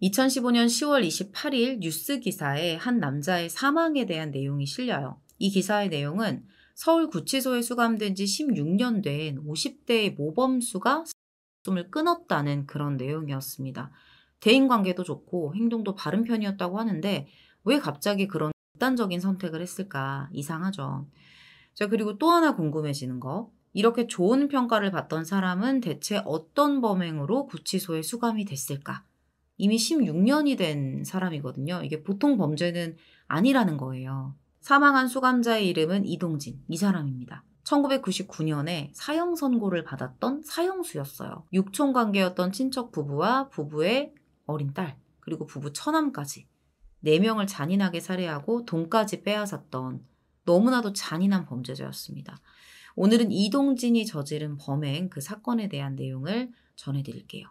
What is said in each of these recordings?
2015년 10월 28일 뉴스 기사에 한 남자의 사망에 대한 내용이 실려요. 이 기사의 내용은 서울 구치소에 수감된 지 16년 된 50대의 모범수가 숨을 끊었다는 그런 내용이었습니다. 대인관계도 좋고 행동도 바른 편이었다고 하는데 왜 갑자기 그런 극단적인 선택을 했을까 이상하죠. 자, 그리고 또 하나 궁금해지는 거. 이렇게 좋은 평가를 받던 사람은 대체 어떤 범행으로 구치소에 수감이 됐을까? 이미 16년이 된 사람이거든요. 이게 보통 범죄는 아니라는 거예요. 사망한 수감자의 이름은 이동진, 이 사람입니다. 1999년에 사형 선고를 받았던 사형수였어요. 육촌 관계였던 친척 부부와 부부의 어린 딸, 그리고 부부 처남까지 4명을 잔인하게 살해하고 돈까지 빼앗았던 너무나도 잔인한 범죄자였습니다. 오늘은 이동진이 저지른 범행 그 사건에 대한 내용을 전해드릴게요.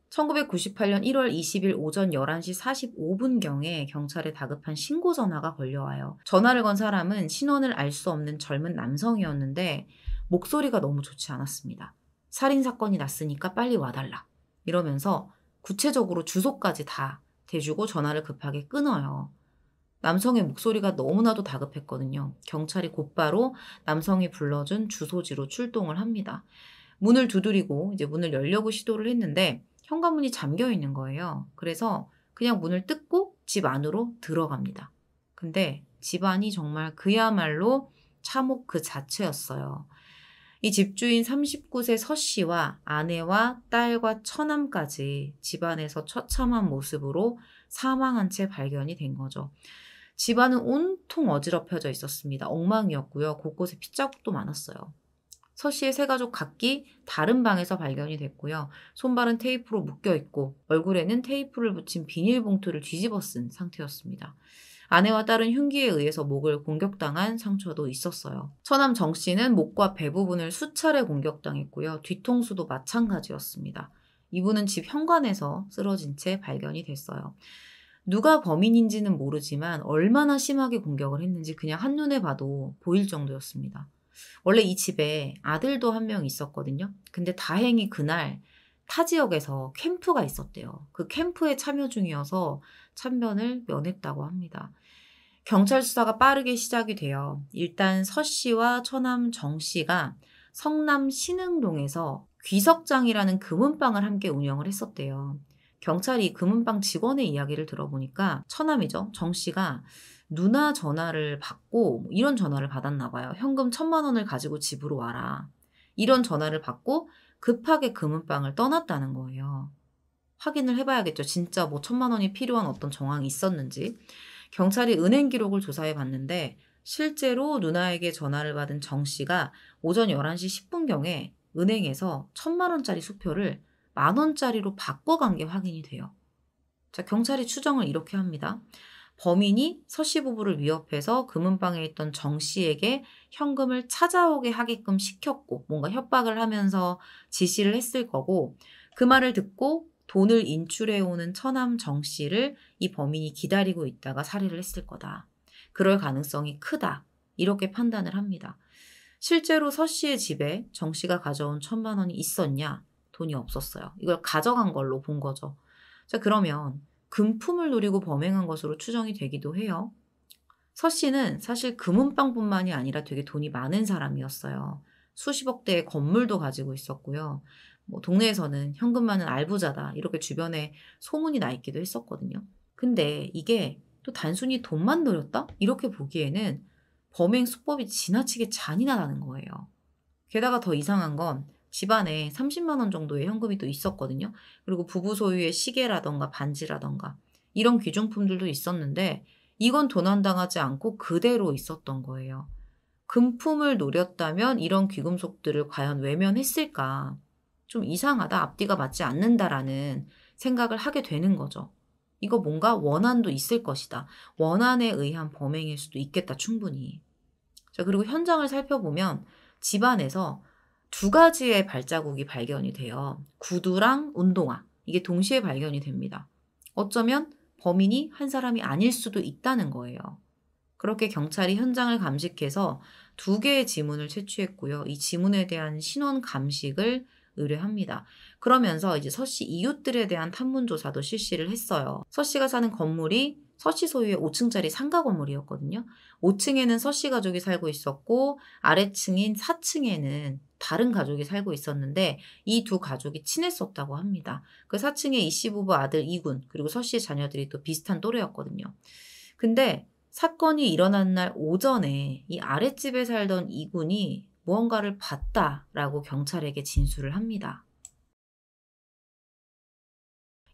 1998년 1월 20일 오전 11시 45분경에 경찰에 다급한 신고 전화가 걸려와요. 전화를 건 사람은 신원을 알 수 없는 젊은 남성이었는데 목소리가 너무 좋지 않았습니다. 살인사건이 났으니까 빨리 와달라. 이러면서 구체적으로 주소까지 다 대주고 전화를 급하게 끊어요. 남성의 목소리가 너무나도 다급했거든요. 경찰이 곧바로 남성이 불러준 주소지로 출동을 합니다. 문을 두드리고 이제 문을 열려고 시도를 했는데 현관문이 잠겨 있는 거예요. 그래서 그냥 문을 뜯고 집 안으로 들어갑니다. 근데 집안이 정말 그야말로 참혹 그 자체였어요. 이 집주인 39세 서 씨와 아내와 딸과 처남까지 집안에서 처참한 모습으로 사망한 채 발견이 된 거죠. 집안은 온통 어지럽혀져 있었습니다. 엉망이었고요. 곳곳에 핏자국도 많았어요. 서 씨의 세 가족 각기 다른 방에서 발견이 됐고요. 손발은 테이프로 묶여있고 얼굴에는 테이프를 붙인 비닐봉투를 뒤집어 쓴 상태였습니다. 아내와 딸은 흉기에 의해서 목을 공격당한 상처도 있었어요. 처남 정 씨는 목과 배 부분을 수차례 공격당했고요. 뒤통수도 마찬가지였습니다. 이분은 집 현관에서 쓰러진 채 발견이 됐어요. 누가 범인인지는 모르지만 얼마나 심하게 공격을 했는지 그냥 한눈에 봐도 보일 정도였습니다. 원래 이 집에 아들도 한 명 있었거든요. 근데 다행히 그날 타 지역에서 캠프가 있었대요. 그 캠프에 참여 중이어서 참변을 면했다고 합니다. 경찰 수사가 빠르게 시작이 돼요. 일단 서 씨와 처남 정 씨가 성남 신흥동에서 귀석장이라는 금은방을 함께 운영을 했었대요. 경찰이 금은방 직원의 이야기를 들어보니까 처남이죠. 정 씨가 누나 전화를 받고 이런 전화를 받았나 봐요. 현금 1,000만 원을 가지고 집으로 와라. 이런 전화를 받고 급하게 금은방을 떠났다는 거예요. 확인을 해봐야겠죠. 진짜 뭐 1,000만 원이 필요한 어떤 정황이 있었는지. 경찰이 은행 기록을 조사해 봤는데 실제로 누나에게 전화를 받은 정 씨가 오전 11시 10분경에 은행에서 1,000만 원짜리 수표를 10,000원짜리로 바꿔간 게 확인이 돼요. 자, 경찰이 추정을 이렇게 합니다. 범인이 서 씨 부부를 위협해서 금은방에 있던 정 씨에게 현금을 찾아오게 하게끔 시켰고 뭔가 협박을 하면서 지시를 했을 거고 그 말을 듣고 돈을 인출해오는 처남 정 씨를 이 범인이 기다리고 있다가 살해를 했을 거다. 그럴 가능성이 크다. 이렇게 판단을 합니다. 실제로 서 씨의 집에 정 씨가 가져온 1,000만 원이 있었냐? 돈이 없었어요. 이걸 가져간 걸로 본 거죠. 자, 그러면 금품을 노리고 범행한 것으로 추정이 되기도 해요. 서 씨는 사실 금은방뿐만이 아니라 되게 돈이 많은 사람이었어요. 수십억 대의 건물도 가지고 있었고요. 뭐 동네에서는 현금 많은 알부자다 이렇게 주변에 소문이 나 있기도 했었거든요. 근데 이게 또 단순히 돈만 노렸다? 이렇게 보기에는 범행 수법이 지나치게 잔인하다는 거예요. 게다가 더 이상한 건 집안에 30만 원 정도의 현금이 또 있었거든요. 그리고 부부 소유의 시계라던가 반지라던가 이런 귀중품들도 있었는데 이건 도난당하지 않고 그대로 있었던 거예요. 금품을 노렸다면 이런 귀금속들을 과연 외면했을까? 좀 이상하다, 앞뒤가 맞지 않는다라는 생각을 하게 되는 거죠. 이거 뭔가 원한도 있을 것이다. 원한에 의한 범행일 수도 있겠다, 충분히. 자, 그리고 현장을 살펴보면 집안에서 2가지의 발자국이 발견이 돼요. 구두랑 운동화. 이게 동시에 발견이 됩니다. 어쩌면 범인이 한 사람이 아닐 수도 있다는 거예요. 그렇게 경찰이 현장을 감식해서 2개의 지문을 채취했고요. 이 지문에 대한 신원 감식을 의뢰합니다. 그러면서 이제 서 씨 이웃들에 대한 탐문 조사도 실시를 했어요. 서 씨가 사는 건물이 서 씨 소유의 5층짜리 상가 건물이었거든요. 5층에는 서 씨 가족이 살고 있었고 아래층인 4층에는 다른 가족이 살고 있었는데 이 두 가족이 친했었다고 합니다. 그 4층에 이 씨 부부 아들 이군 그리고 서 씨의 자녀들이 또 비슷한 또래였거든요. 근데 사건이 일어난 날 오전에 이 아랫집에 살던 이군이 무언가를 봤다라고 경찰에게 진술을 합니다.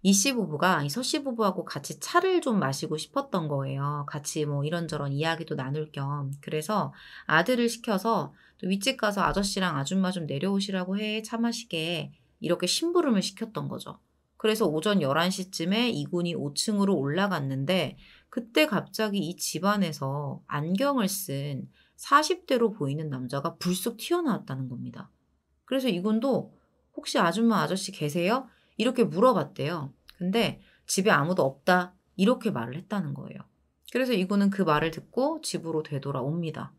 이 씨 부부가 이 서 씨 부부하고 같이 차를 좀 마시고 싶었던 거예요. 같이 뭐 이런저런 이야기도 나눌 겸. 그래서 아들을 시켜서 또 윗집 가서 아저씨랑 아줌마 좀 내려오시라고 해, 차 마시게. 이렇게 심부름을 시켰던 거죠. 그래서 오전 11시쯤에 이군이 5층으로 올라갔는데 그때 갑자기 이 집안에서 안경을 쓴 40대로 보이는 남자가 불쑥 튀어나왔다는 겁니다. 그래서 이군도 혹시 아줌마 아저씨 계세요? 이렇게 물어봤대요. 근데 집에 아무도 없다. 이렇게 말을 했다는 거예요. 그래서 이군은 그 말을 듣고 집으로 되돌아옵니다.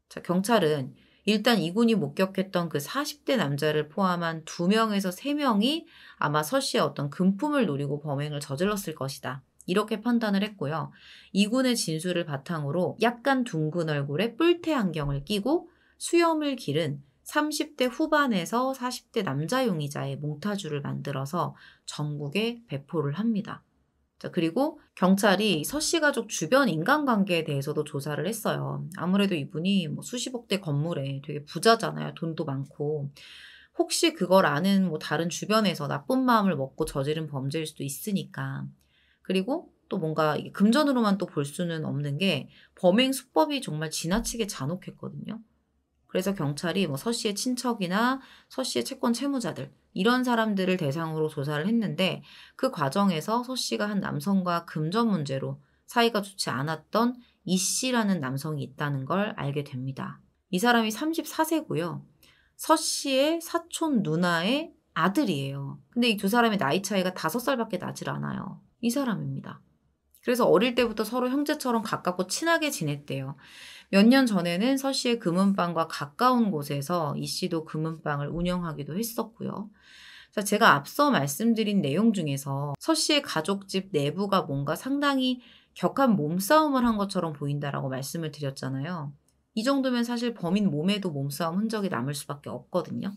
자, 경찰은 일단 이군이 목격했던 그 40대 남자를 포함한 2명에서 3명이 아마 서 씨의 어떤 금품을 노리고 범행을 저질렀을 것이다. 이렇게 판단을 했고요. 이군의 진술을 바탕으로 약간 둥근 얼굴에 뿔테 안경을 끼고 수염을 기른 30대 후반에서 40대 남자 용의자의 몽타주를 만들어서 전국에 배포를 합니다. 자, 그리고 경찰이 서 씨 가족 주변 인간관계에 대해서도 조사를 했어요. 아무래도 이분이 뭐 수십억 대 건물에 되게 부자잖아요. 돈도 많고. 혹시 그걸 아는 뭐 다른 주변에서 나쁜 마음을 먹고 저지른 범죄일 수도 있으니까. 그리고 또 뭔가 이게 금전으로만 또 볼 수는 없는 게 범행 수법이 정말 지나치게 잔혹했거든요. 그래서 경찰이 뭐 서 씨의 친척이나 서 씨의 채권 채무자들 이런 사람들을 대상으로 조사를 했는데 그 과정에서 서 씨가 한 남성과 금전 문제로 사이가 좋지 않았던 이 씨라는 남성이 있다는 걸 알게 됩니다. 이 사람이 34세고요. 서 씨의 사촌 누나의 아들이에요. 근데 이 두 사람의 나이 차이가 5살밖에 나질 않아요. 이 사람입니다. 그래서 어릴 때부터 서로 형제처럼 가깝고 친하게 지냈대요. 몇 년 전에는 서 씨의 금은방과 가까운 곳에서 이 씨도 금은방을 운영하기도 했었고요. 자, 제가 앞서 말씀드린 내용 중에서 서 씨의 가족집 내부가 뭔가 상당히 격한 몸싸움을 한 것처럼 보인다라고 말씀을 드렸잖아요. 이 정도면 사실 범인 몸에도 몸싸움 흔적이 남을 수밖에 없거든요.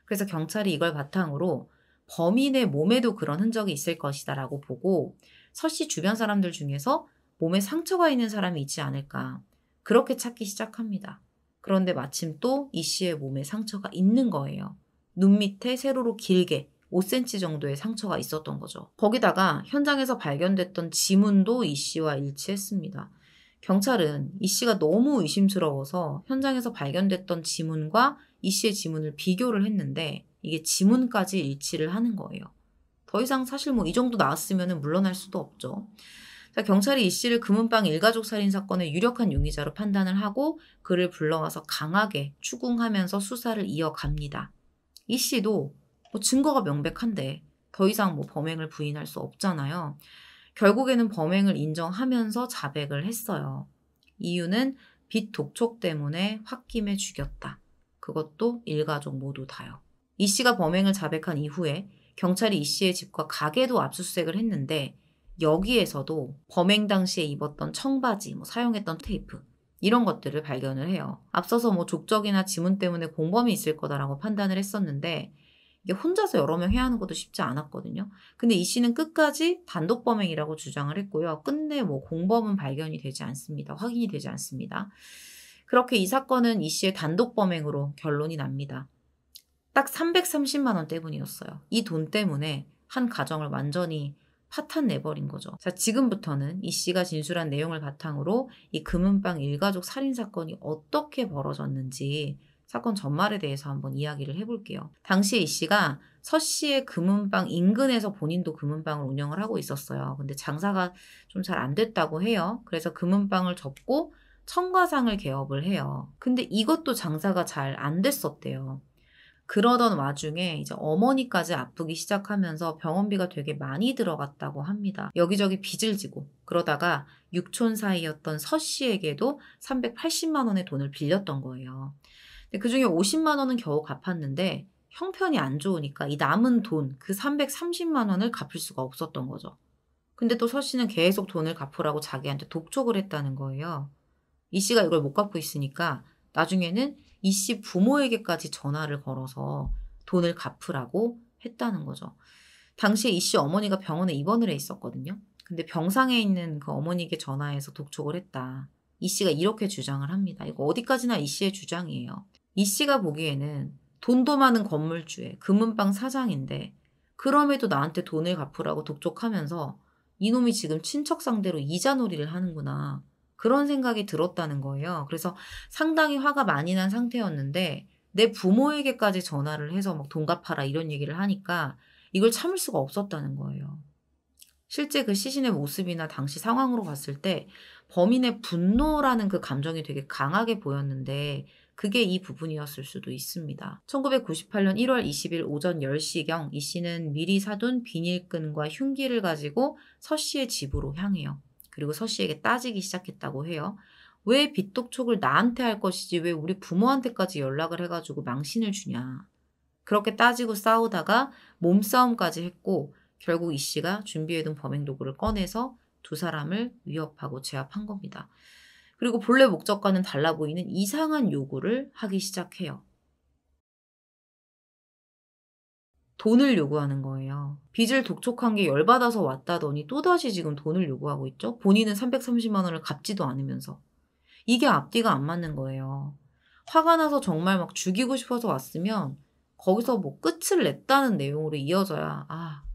그래서 경찰이 이걸 바탕으로 범인의 몸에도 그런 흔적이 있을 것이다라고 보고 서 씨 주변 사람들 중에서 몸에 상처가 있는 사람이 있지 않을까 그렇게 찾기 시작합니다. 그런데 마침 또 이 씨의 몸에 상처가 있는 거예요. 눈 밑에 세로로 길게 5cm 정도의 상처가 있었던 거죠. 거기다가 현장에서 발견됐던 지문도 이 씨와 일치했습니다. 경찰은 이 씨가 너무 의심스러워서 현장에서 발견됐던 지문과 이 씨의 지문을 비교를 했는데 이게 지문까지 일치를 하는 거예요. 더 이상 사실 뭐 이 정도 나왔으면 물러날 수도 없죠. 자, 경찰이 이 씨를 금은방 일가족 살인 사건의 유력한 용의자로 판단을 하고 그를 불러와서 강하게 추궁하면서 수사를 이어갑니다. 이 씨도 뭐 증거가 명백한데 더 이상 뭐 범행을 부인할 수 없잖아요. 결국에는 범행을 인정하면서 자백을 했어요. 이유는 빚 독촉 때문에 홧김에 죽였다. 그것도 일가족 모두 다요. 이 씨가 범행을 자백한 이후에 경찰이 이 씨의 집과 가게도 압수수색을 했는데 여기에서도 범행 당시에 입었던 청바지, 뭐 사용했던 테이프 이런 것들을 발견을 해요. 앞서서 뭐 족적이나 지문 때문에 공범이 있을 거다라고 판단을 했었는데 이게 혼자서 여러 명 해야 하는 것도 쉽지 않았거든요. 근데 이 씨는 끝까지 단독 범행이라고 주장을 했고요. 끝내 뭐 공범은 발견이 되지 않습니다. 확인이 되지 않습니다. 그렇게 이 사건은 이 씨의 단독 범행으로 결론이 납니다. 딱 330만 원 때문이었어요. 이 돈 때문에 한 가정을 완전히 파탄 내버린 거죠. 자, 지금부터는 이 씨가 진술한 내용을 바탕으로 이 금은방 일가족 살인 사건이 어떻게 벌어졌는지 사건 전말에 대해서 한번 이야기를 해볼게요. 당시에 이 씨가 서 씨의 금은방 인근에서 본인도 금은방을 운영을 하고 있었어요. 근데 장사가 좀 잘 안 됐다고 해요. 그래서 금은방을 접고 청과상을 개업을 해요. 근데 이것도 장사가 잘 안 됐었대요. 그러던 와중에 이제 어머니까지 아프기 시작하면서 병원비가 되게 많이 들어갔다고 합니다. 여기저기 빚을 지고 그러다가 육촌 사이였던 서 씨에게도 380만 원의 돈을 빌렸던 거예요. 근데 그중에 50만 원은 겨우 갚았는데 형편이 안 좋으니까 이 남은 돈, 그 330만 원을 갚을 수가 없었던 거죠. 근데 또 서 씨는 계속 돈을 갚으라고 자기한테 독촉을 했다는 거예요. 이 씨가 이걸 못 갚고 있으니까 나중에는 이 씨 부모에게까지 전화를 걸어서 돈을 갚으라고 했다는 거죠. 당시에 이 씨 어머니가 병원에 입원을 해 있었거든요. 근데 병상에 있는 그 어머니에게 전화해서 독촉을 했다. 이 씨가 이렇게 주장을 합니다. 이거 어디까지나 이 씨의 주장이에요. 이 씨가 보기에는 돈도 많은 건물주의 금은방 사장인데 그럼에도 나한테 돈을 갚으라고 독촉하면서 이놈이 지금 친척 상대로 이자놀이를 하는구나. 그런 생각이 들었다는 거예요. 그래서 상당히 화가 많이 난 상태였는데 내 부모에게까지 전화를 해서 막 돈 갚아라 이런 얘기를 하니까 이걸 참을 수가 없었다는 거예요. 실제 그 시신의 모습이나 당시 상황으로 봤을 때 범인의 분노라는 그 감정이 되게 강하게 보였는데 그게 이 부분이었을 수도 있습니다. 1998년 1월 20일 오전 10시경 이 씨는 미리 사둔 비닐끈과 흉기를 가지고 서 씨의 집으로 향해요. 그리고 서 씨에게 따지기 시작했다고 해요. 왜 빚독촉을 나한테 할 것이지 왜 우리 부모한테까지 연락을 해가지고 망신을 주냐. 그렇게 따지고 싸우다가 몸싸움까지 했고 결국 이 씨가 준비해둔 범행 도구를 꺼내서 두 사람을 위협하고 제압한 겁니다. 그리고 본래 목적과는 달라 보이는 이상한 요구를 하기 시작해요. 돈을 요구하는 거예요. 빚을 독촉한 게 열받아서 왔다더니 또다시 지금 돈을 요구하고 있죠. 본인은 330만 원을 갚지도 않으면서. 이게 앞뒤가 안 맞는 거예요. 화가 나서 정말 막 죽이고 싶어서 왔으면 거기서 뭐 끝을 냈다는 내용으로 이어져야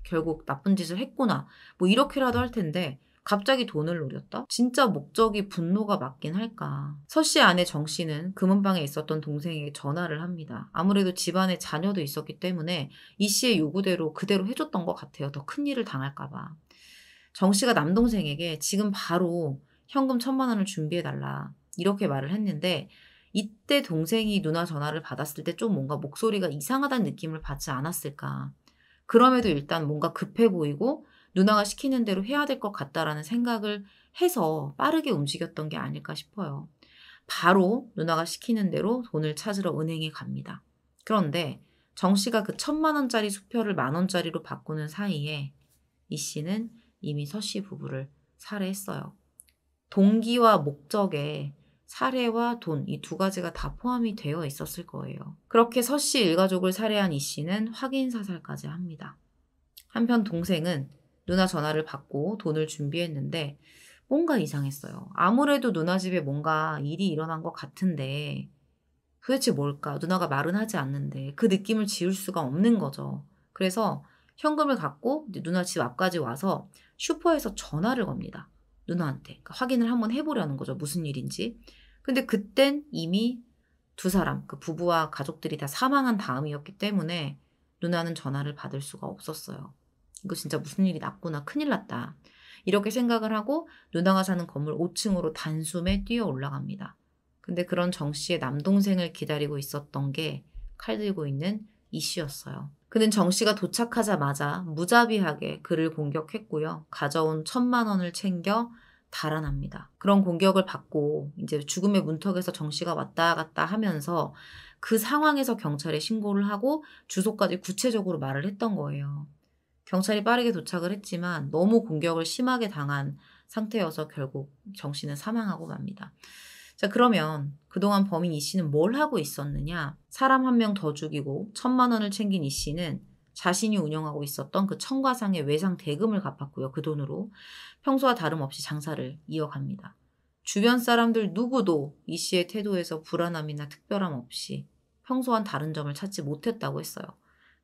결국 나쁜 짓을 했구나. 뭐 이렇게라도 할 텐데 갑자기 돈을 노렸다? 진짜 목적이 분노가 맞긴 할까? 서 씨 아내 정 씨는 금은방에 있었던 동생에게 전화를 합니다. 아무래도 집안에 자녀도 있었기 때문에 이 씨의 요구대로 그대로 해줬던 것 같아요. 더 큰일을 당할까 봐. 정 씨가 남동생에게 지금 바로 현금 1,000만 원을 준비해달라. 이렇게 말을 했는데 이때 동생이 누나 전화를 받았을 때 좀 뭔가 목소리가 이상하다는 느낌을 받지 않았을까. 그럼에도 일단 뭔가 급해 보이고 누나가 시키는 대로 해야 될 것 같다라는 생각을 해서 빠르게 움직였던 게 아닐까 싶어요. 바로 누나가 시키는 대로 돈을 찾으러 은행에 갑니다. 그런데 정 씨가 그 1,000만 원짜리 수표를 10,000원짜리로 바꾸는 사이에 이 씨는 이미 서 씨 부부를 살해했어요. 동기와 목적에 살해와 돈, 이 두 가지가 다 포함이 되어 있었을 거예요. 그렇게 서 씨 일가족을 살해한 이 씨는 확인 사살까지 합니다. 한편 동생은 누나 전화를 받고 돈을 준비했는데 뭔가 이상했어요. 아무래도 누나 집에 뭔가 일이 일어난 것 같은데 도대체 뭘까? 누나가 말은 하지 않는데 그 느낌을 지울 수가 없는 거죠. 그래서 현금을 갖고 누나 집 앞까지 와서 슈퍼에서 전화를 겁니다. 누나한테. 그러니까 확인을 한번 해보려는 거죠. 무슨 일인지. 근데 그땐 이미 두 사람, 그 부부와 가족들이 다 사망한 다음이었기 때문에 누나는 전화를 받을 수가 없었어요. 이거 진짜 무슨 일이 났구나. 큰일 났다. 이렇게 생각을 하고 누나가 사는 건물 5층으로 단숨에 뛰어 올라갑니다. 근데 그런 정 씨의 남동생을 기다리고 있었던 게 칼 들고 있는 이 씨였어요. 그는 정 씨가 도착하자마자 무자비하게 그를 공격했고요. 가져온 1,000만 원을 챙겨 달아납니다. 그런 공격을 받고 이제 죽음의 문턱에서 정 씨가 왔다 갔다 하면서 그 상황에서 경찰에 신고를 하고 주소까지 구체적으로 말을 했던 거예요. 경찰이 빠르게 도착을 했지만 너무 공격을 심하게 당한 상태여서 결국 정 씨는 사망하고 맙니다. 자, 그러면 그동안 범인 이 씨는 뭘 하고 있었느냐? 사람 한 명 더 죽이고 1,000만 원을 챙긴 이 씨는 자신이 운영하고 있었던 그 청과상의 외상 대금을 갚았고요. 그 돈으로 평소와 다름없이 장사를 이어갑니다. 주변 사람들 누구도 이 씨의 태도에서 불안함이나 특별함 없이 평소와는 다른 점을 찾지 못했다고 했어요.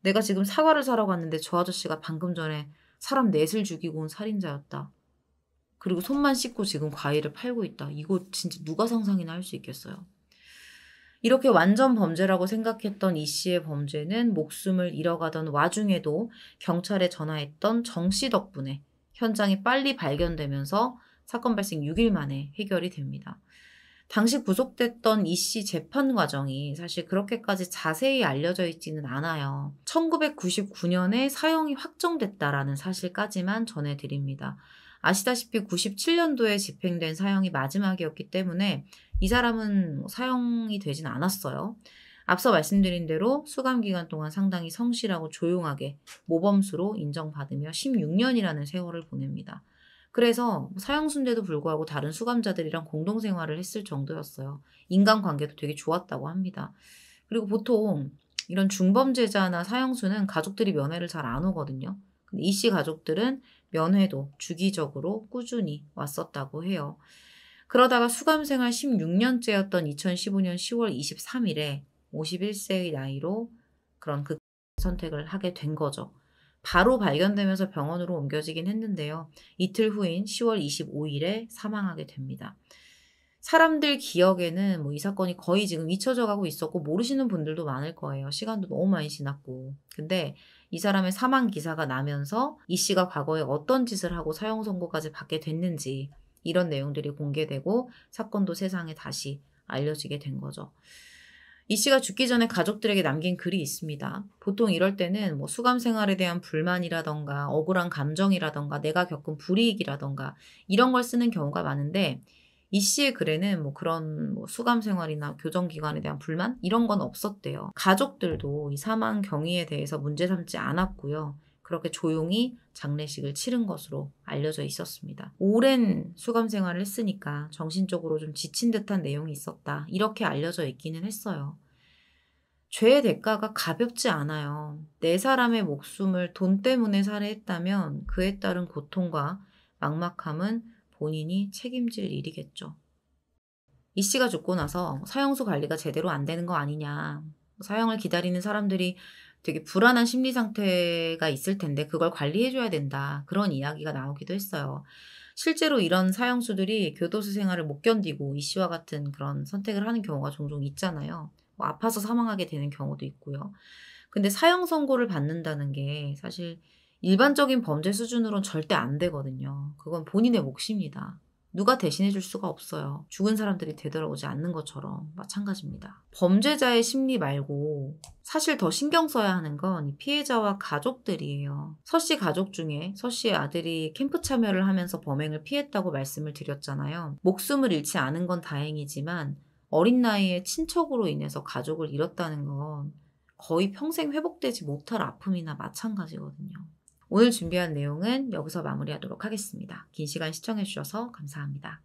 내가 지금 사과를 사러 갔는데 저 아저씨가 방금 전에 사람 넷을 죽이고 온 살인자였다. 그리고 손만 씻고 지금 과일을 팔고 있다. 이거 진짜 누가 상상이나 할 수 있겠어요. 이렇게 완전 범죄라고 생각했던 이 씨의 범죄는 목숨을 잃어가던 와중에도 경찰에 전화했던 정 씨 덕분에 현장이 빨리 발견되면서 사건 발생 6일 만에 해결이 됩니다. 당시 구속됐던 이 씨 재판 과정이 사실 그렇게까지 자세히 알려져 있지는 않아요. 1999년에 사형이 확정됐다라는 사실까지만 전해드립니다. 아시다시피 97년도에 집행된 사형이 마지막이었기 때문에 이 사람은 사형이 되진 않았어요. 앞서 말씀드린 대로 수감 기간 동안 상당히 성실하고 조용하게 모범수로 인정받으며 16년이라는 세월을 보냅니다. 그래서 사형수인데도 불구하고 다른 수감자들이랑 공동생활을 했을 정도였어요. 인간관계도 되게 좋았다고 합니다. 그리고 보통 이런 중범죄자나 사형수는 가족들이 면회를 잘 안 오거든요. 근데 이 씨 가족들은 면회도 주기적으로 꾸준히 왔었다고 해요. 그러다가 수감생활 16년째였던 2015년 10월 23일에 51세의 나이로 그런 선택을 하게 된 거죠. 바로 발견되면서 병원으로 옮겨지긴 했는데요. 이틀 후인 10월 25일에 사망하게 됩니다. 사람들 기억에는 이 사건이 거의 지금 잊혀져 가고 있었고 모르시는 분들도 많을 거예요. 시간도 너무 많이 지났고. 근데 이 사람의 사망 기사가 나면서 이 씨가 과거에 어떤 짓을 하고 사형 선고까지 받게 됐는지 이런 내용들이 공개되고 사건도 세상에 다시 알려지게 된 거죠. 이 씨가 죽기 전에 가족들에게 남긴 글이 있습니다. 보통 이럴 때는 수감 생활에 대한 불만이라던가 억울한 감정이라던가 내가 겪은 불이익이라던가 이런 걸 쓰는 경우가 많은데 이 씨의 글에는 그런 수감 생활이나 교정 기관에 대한 불만 이런 건 없었대요. 가족들도 이 사망 경위에 대해서 문제 삼지 않았고요. 그렇게 조용히 장례식을 치른 것으로 알려져 있었습니다. 오랜 수감 생활을 했으니까 정신적으로 좀 지친 듯한 내용이 있었다. 이렇게 알려져 있기는 했어요. 죄의 대가가 가볍지 않아요. 네 사람의 목숨을 돈 때문에 살해했다면 그에 따른 고통과 막막함은 본인이 책임질 일이겠죠. 이 씨가 죽고 나서 사형수 관리가 제대로 안 되는 거 아니냐. 사형을 기다리는 사람들이 되게 불안한 심리 상태가 있을 텐데 그걸 관리해줘야 된다. 그런 이야기가 나오기도 했어요. 실제로 이런 사형수들이 교도소 생활을 못 견디고 이 씨와 같은 그런 선택을 하는 경우가 종종 있잖아요. 아파서 사망하게 되는 경우도 있고요. 근데 사형 선고를 받는다는 게 사실 일반적인 범죄 수준으로는 절대 안 되거든요. 그건 본인의 몫입니다. 누가 대신해 줄 수가 없어요. 죽은 사람들이 되돌아오지 않는 것처럼 마찬가지입니다. 범죄자의 심리 말고 사실 더 신경 써야 하는 건 피해자와 가족들이에요. 서 씨 가족 중에 서 씨의 아들이 캠프 참여를 하면서 범행을 피했다고 말씀을 드렸잖아요. 목숨을 잃지 않은 건 다행이지만 어린 나이에 친척으로 인해서 가족을 잃었다는 건 거의 평생 회복되지 못할 아픔이나 마찬가지거든요. 오늘 준비한 내용은 여기서 마무리하도록 하겠습니다. 긴 시간 시청해 주셔서 감사합니다.